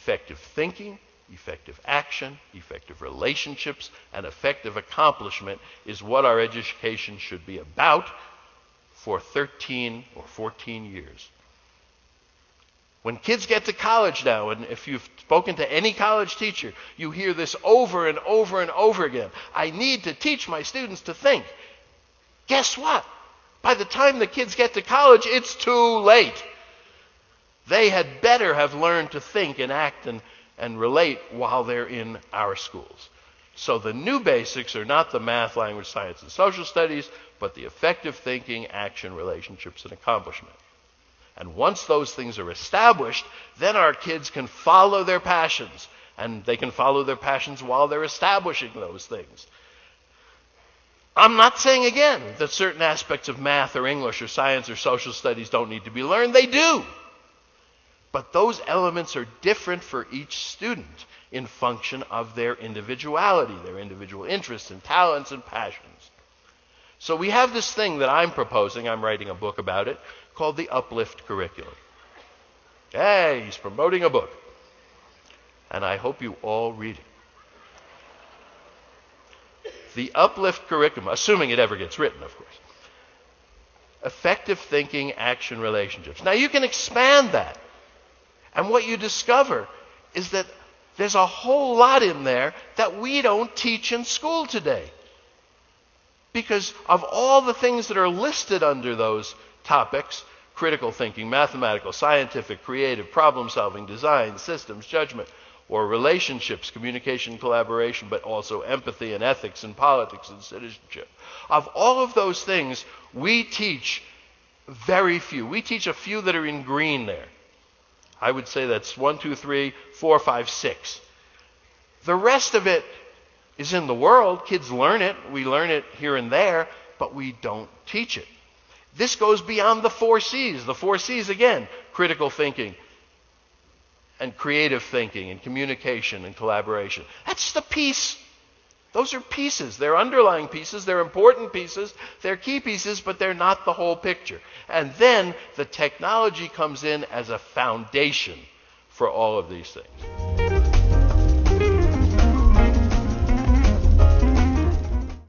effective thinking, effective action, effective relationships, and effective accomplishment is what our education should be about for 13 or 14 years. When kids get to college now, and if you've spoken to any college teacher, you hear this over and over and over again. I need to teach my students to think. Guess what? By the time the kids get to college, it's too late. They had better have learned to think and act and relate while they're in our schools. So the new basics are not the math, language, science, and social studies, but the effective thinking, action, relationships, and accomplishment. And once those things are established, then our kids can follow their passions. And they can follow their passions while they're establishing those things. I'm not saying, again, that certain aspects of math or English or science or social studies don't need to be learned. They do. But those elements are different for each student in function of their individuality, their individual interests and talents and passions. So we have this thing that I'm proposing, I'm writing a book about it, called the Uplift curriculum. Hey, he's promoting a book. And I hope you all read it. The Uplift curriculum, assuming it ever gets written, of course. Effective thinking, action, relationships. Now you can expand that. And what you discover is that there's a whole lot in there that we don't teach in school today. Because of all the things that are listed under those topics, critical thinking, mathematical, scientific, creative, problem-solving, design, systems, judgment, or relationships, communication, collaboration, but also empathy and ethics and politics and citizenship. Of all of those things, we teach very few. We teach a few that are in green there. I would say that's 1, 2, 3, 4, 5, 6. The rest of it is in the world. Kids learn it. We learn it here and there, but we don't teach it. This goes beyond the 4 C's. The 4 C's, again, critical thinking and creative thinking and communication and collaboration. That's just a piece. Those are pieces. They're underlying pieces. They're important pieces. They're key pieces, but they're not the whole picture. And then the technology comes in as a foundation for all of these things.